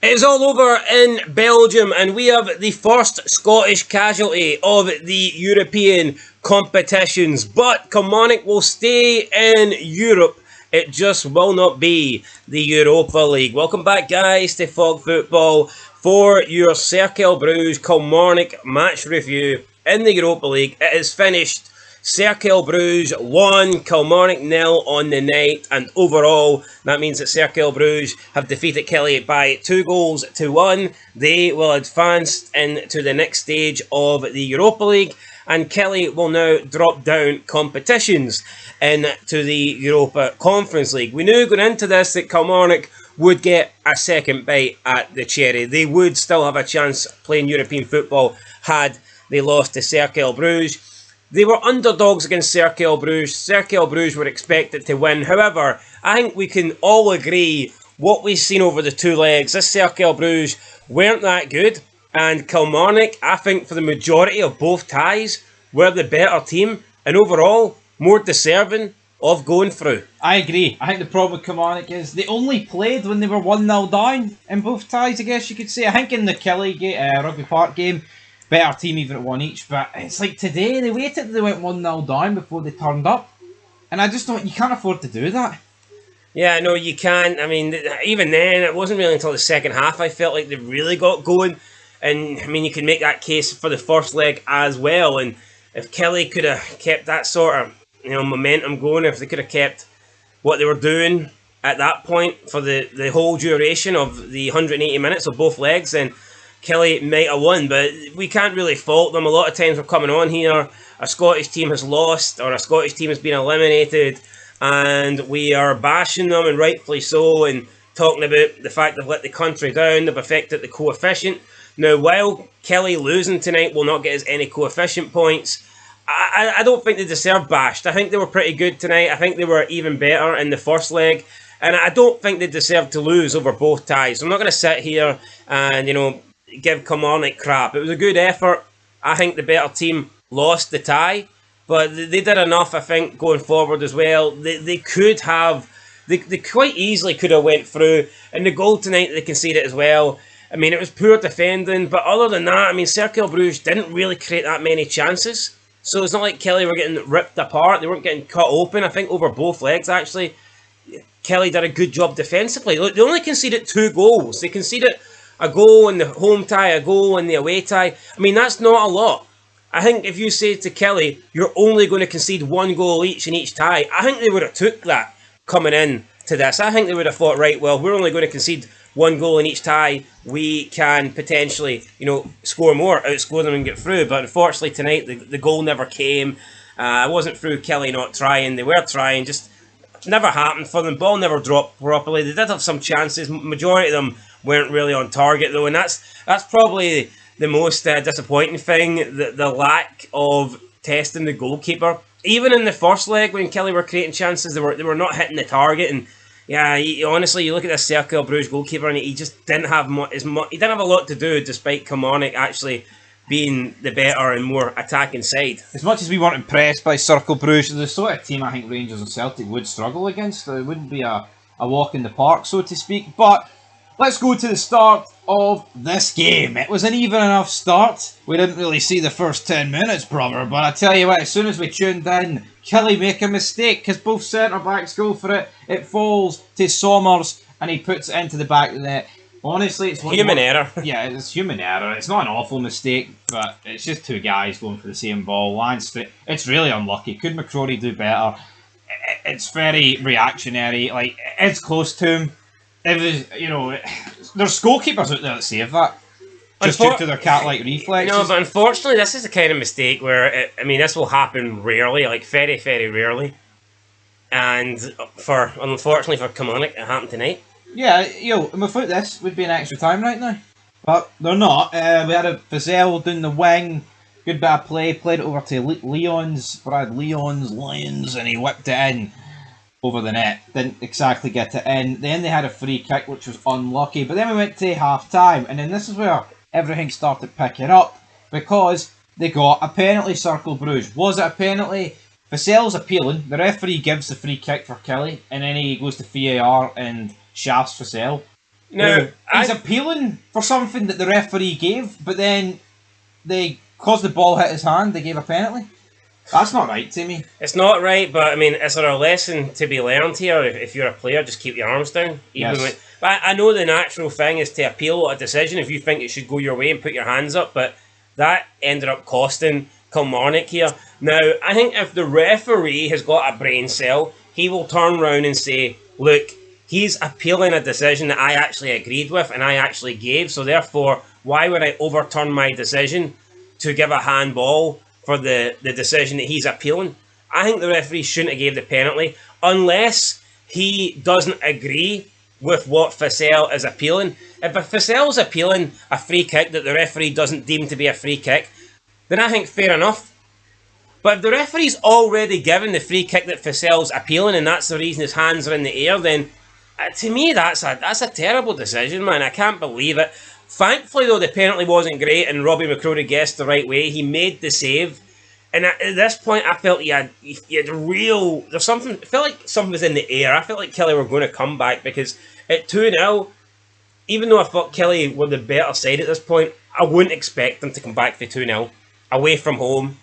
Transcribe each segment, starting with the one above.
It's all over in Belgium, and we have the first Scottish casualty of the European competitions. But Kilmarnock will stay in Europe. It just will not be the Europa League. Welcome back, guys, to Fog Football for your Cercle Brugge Kilmarnock match review in the Europa League. It is finished. Cercle Brugge 1, Kilmarnock 0 on the night, and overall that means that Cercle Brugge have defeated Killie by 2-1. They will advance into the next stage of the Europa League, and Killie will now drop down competitions into the Europa Conference League. We knew going into this that Kilmarnock would get a second bite at the cherry. They would still have a chance playing European football had they lost to Cercle Brugge. They were underdogs against Cercle Brugge. Cercle Brugge were expected to win. However, I think we can all agree what we've seen over the two legs. This Cercle Brugge weren't that good. And Kilmarnock, I think for the majority of both ties, were the better team. And overall, more deserving of going through. I agree. I think the problem with Kilmarnock is they only played when they were 1-0 down in both ties, I guess you could say. I think in the Killie Rugby Park game, better team even at one each, but it's like today they waited till they went 1-0 down before they turned up, and I just don't. You can't afford to do that. Yeah, no, you can't. I mean, even then, it wasn't really until the second half I felt like they really got going, and I mean, you can make that case for the first leg as well. And if Killie could have kept that sort of momentum going, if they could have kept what they were doing at that point for the whole duration of the 180 minutes of both legs, then Killie might have won, but we can't really fault them. A lot of times we're coming on here, a Scottish team has lost or a Scottish team has been eliminated, and we are bashing them, and rightfully so, and talking about the fact they've let the country down, they've affected the coefficient. Now, while Killie losing tonight will not get us any coefficient points, I don't think they deserve bashed. I think they were pretty good tonight. I think they were even better in the first leg, and I don't think they deserve to lose over both ties. I'm not going to sit here and, give Kilmarnock crap. It was a good effort. I think the better team lost the tie, but they did enough, I think, going forward as well. They could have, they quite easily could have went through, and the goal tonight they conceded as well. I mean, it was poor defending, but other than that, I mean, Cercle Brugge didn't really create that many chances, so it's not like Killie were getting ripped apart. They weren't getting cut open, I think, over both legs, actually. Killie did a good job defensively. Look, they only conceded 2 goals. They conceded a goal in the home tie, a goal in the away tie. I mean, that's not a lot. I think if you say to Killie, you're only going to concede 1 goal each in each tie, I think they would have took that coming in to this. I think they would have thought, right, well, we're only going to concede 1 goal in each tie. We can potentially, score more, outscore them and get through. But unfortunately tonight, the goal never came. It wasn't through Killie not trying. They were trying, just never happened for them. Ball never dropped properly. They did have some chances. Majority of them weren't really on target though, and that's probably the most disappointing thing, the lack of testing the goalkeeper. Even in the first leg when Killie were creating chances, they were not hitting the target, and yeah, honestly, you look at this Cercle Brugge goalkeeper and he just didn't have he didn't have a lot to do, despite Kilmarnock actually being the better and more attacking side. As much as we weren't impressed by Cercle Brugge, the sort of team I think Rangers and Celtic would struggle against. It wouldn't be a walk in the park, so to speak. But let's go to the start of this game. It was an even enough start. We didn't really see the first 10 minutes, brother, but I tell you what, as soon as we tuned in, Killie make a mistake because both centre-backs go for it. It falls to Somers and he puts it into the back of the net. Honestly, it's human error. Yeah, it's human error. It's not an awful mistake, but it's just two guys going for the same ball. It's really unlucky. Could McCrory do better? It's very reactionary. Like, it's close to him. It was, there's goalkeepers out there that save that. Just due to their cat-like reflexes. No, but unfortunately, this is the kind of mistake where, this will happen rarely, like very, very rarely. And unfortunately for Kilmarnock, it happened tonight. Yeah, and without this, would be an extra time right now. But they're not. We had a Fazell down the wing. Good bit of play. Played it over to Brad Leon's Lions, and he whipped it in over the net. Didn't exactly get it in. Then they had a free kick, which was unlucky. But then we went to half-time, and then this is where everything started picking up, because they got a penalty, Cercle Brugge. Was it a penalty? Fazell's appealing. The referee gives the free kick for Killie, and then he goes to VAR and shafts Fazell. Now, He's appealing for something that the referee gave, but then because the ball hit his hand, they gave a penalty. That's not right to me. It's not right, but I mean, is there a lesson to be learned here? If you're a player, just keep your arms down. Yes. But I know the natural thing is to appeal a decision if you think it should go your way and put your hands up, but that ended up costing Kilmarnock here. Now, I think if the referee has got a brain cell, he will turn round and say, look, he's appealing a decision that I actually agreed with and I actually gave, so therefore, why would I overturn my decision to give a handball for the decision that he's appealing? I think the referee shouldn't have gave the penalty unless he doesn't agree with what Vassell is appealing. If Vassell's appealing a free kick that the referee doesn't deem to be a free kick, then I think fair enough. But if the referee's already given the free kick that Vassell's appealing and that's the reason his hands are in the air, then to me that's a terrible decision, man. I can't believe it. Thankfully, though, the penalty wasn't great and Robbie McCrory guessed the right way. He made the save. And at this point, I felt he had there's something, I felt like something was in the air. I felt like Killie were going to come back because at 2-0, even though I thought Killie were the better side at this point, I wouldn't expect them to come back for 2-0 away from home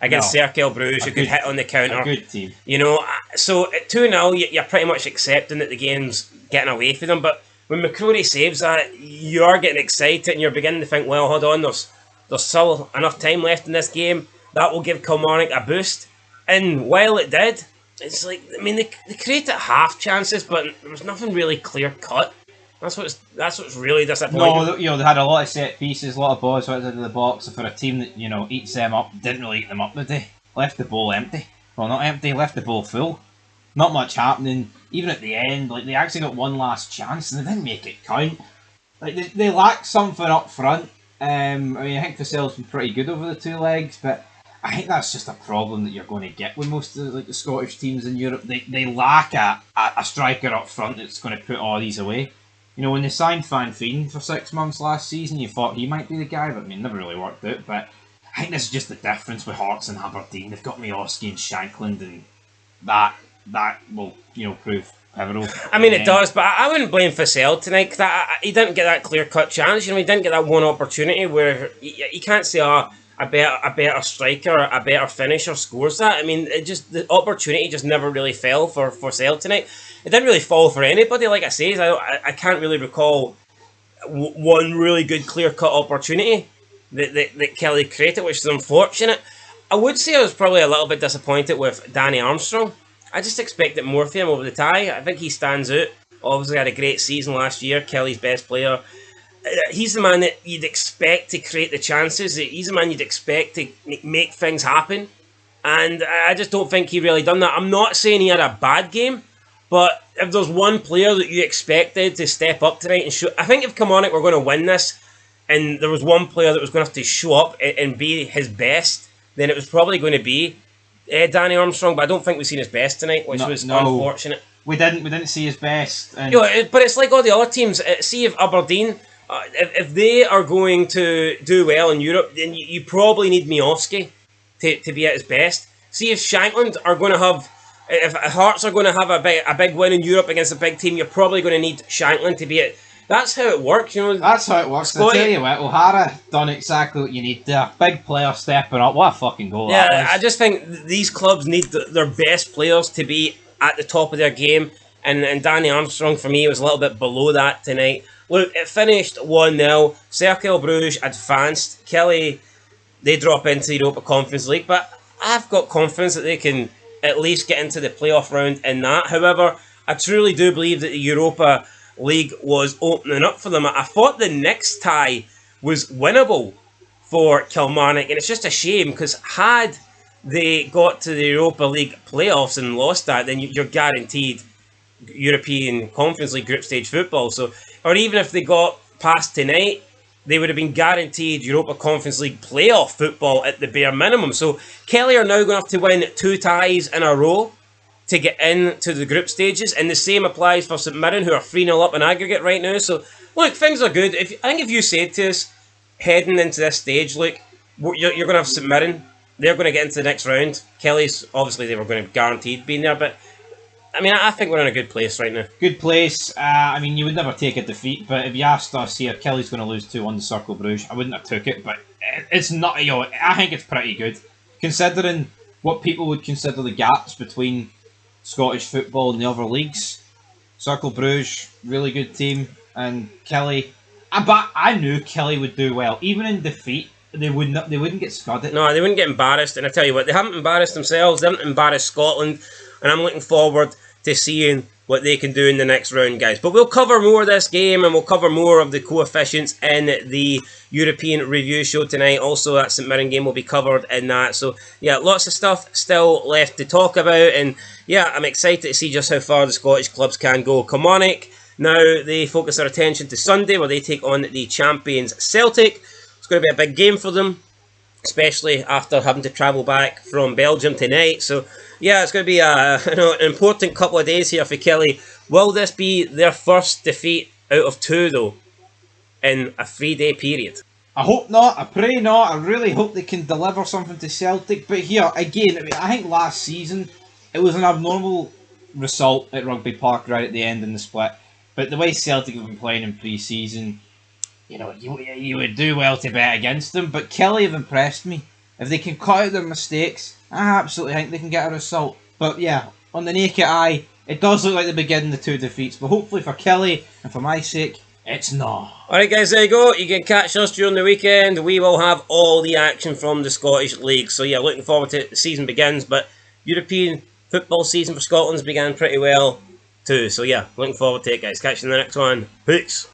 against Cercle Brugge, who could hit on the counter. A good team. You know, so at 2-0, you're pretty much accepting that the game's getting away from them. But when McCrory saves that, you are getting excited and you're beginning to think, well, hold on, there's still enough time left in this game. That will give Kilmarnock a boost. And while it did, it's like, I mean, they created half chances, but there was nothing really clear cut. That's what's really disappointing. No, you know, they had a lot of set pieces, a lot of balls right into the box. So for a team that, you know, eats them up, didn't really eat them up, did they? Left the ball empty. Well, not empty, left the ball full. Not much happening. Even at the end, like, they actually got one last chance and they didn't make it count. Like, they lacked something up front. I mean, I think Vassell's been pretty good over the two legs, but I think that's just a problem that you're going to get with most of the Scottish teams in Europe. They lack a striker up front that's going to put all these away. You know, when they signed Van Veen for 6 months last season, you thought he might be the guy, but I mean, it never really worked out. But I think this is just the difference with Hearts and Aberdeen. They've got Miovski and Shankland, and that will, you know, prove pivotal. I mean, it does, but I wouldn't blame Vassell tonight because he didn't get that clear-cut chance. You know, he didn't get that one opportunity where you can't say, a better striker, a better finisher scores that. I mean, the opportunity just never really fell for Vassell tonight. It didn't really fall for anybody. Like I say, I can't really recall one really good clear-cut opportunity that Killie created, which is unfortunate. I would say I was probably a little bit disappointed with Danny Armstrong. I just expected more from him over the tie. I think he stands out. Obviously had a great season last year, Killie's best player. He's the man that you'd expect to create the chances. He's the man you'd expect to make things happen. And I just don't think he really done that. I'm not saying he had a bad game, but if there's one player that you expected to step up tonight and show... I think if Kilmarnock were going to win this and there was one player that was going to have to show up and be his best, then it was probably going to be Danny Armstrong, but I don't think we've seen his best tonight, which was unfortunate. We didn't see his best. And... You know, but it's like all the other teams. See if Aberdeen... if they are going to do well in Europe, then you probably need Miovski to be at his best. See if Shankland are going to have... If Hearts are going to have a big win in Europe against a big team, you're probably going to need Shankland to be at... That's how it works, you know. That's how it works. I tell you what, O'Hara done exactly what you need there. Big player stepping up. What a fucking goal that was. I just think these clubs need their best players to be at the top of their game. And Danny Armstrong, for me, was a little bit below that tonight. Look, it finished 1-0. Cercle Brugge advanced. Killie, they drop into the Europa Conference League. But I've got confidence that they can at least get into the playoff round in that. However, I truly do believe that the Europa League was opening up for them. I thought the next tie was winnable for Kilmarnock, and it's just a shame because had they got to the Europa League playoffs and lost that, then you're guaranteed European Conference League group stage football. So, or even if they got past tonight, they would have been guaranteed Europa Conference League playoff football at the bare minimum. So Killie are now going to have to win 2 ties in a row to get into the group stages, and the same applies for St Mirren, who are 3-0 up in aggregate right now. So, look, things are good. I think if you said to us, heading into this stage, look, you're going to have St Mirren, they're going to get into the next round. Killie's, obviously, they were going to guaranteed being there, but I mean, I think we're in a good place right now. Good place. I mean, you would never take a defeat, but if you asked us here, Killie's going to lose 2-1 to Cercle Brugge, I wouldn't have took it, but it's not, you know, I think it's pretty good. Considering what people would consider the gaps between Scottish football and the other leagues, Cercle Brugge, really good team, and Killie. But I knew Killie would do well. Even in defeat, they wouldn't get scudded. No, they wouldn't get embarrassed, and I tell you what, they haven't embarrassed themselves, they haven't embarrassed Scotland, and I'm looking forward to seeing what they can do in the next round, guys. But we'll cover more of this game, and we'll cover more of the coefficients in the European review show tonight. Also, that St Mirren game will be covered in that. So, yeah, lots of stuff still left to talk about, and yeah, I'm excited to see just how far the Scottish clubs can go. Kilmarnock, now they focus their attention to Sunday, where they take on the champions Celtic. It's going to be a big game for them, especially after having to travel back from Belgium tonight. So, yeah, it's going to be an important couple of days here for Killie. Will this be their first defeat out of 2, though, in a 3-day period? I hope not. I pray not. I really hope they can deliver something to Celtic. But here, again, I mean, I think last season it was an abnormal result at Rugby Park right at the end in the split. But the way Celtic have been playing in pre-season, you know, you would do well to bet against them. But Killie have impressed me. If they can cut out their mistakes, I absolutely think they can get a result. But yeah, on the naked eye, it does look like they're beginning the 2 defeats. But hopefully for Killie, and for my sake, it's not. Alright guys, there you go. You can catch us during the weekend. We will have all the action from the Scottish League. So yeah, looking forward to it. The season begins. But European football season for Scotland's began pretty well too. So yeah, looking forward to it, guys. Catch you in the next one. Peace.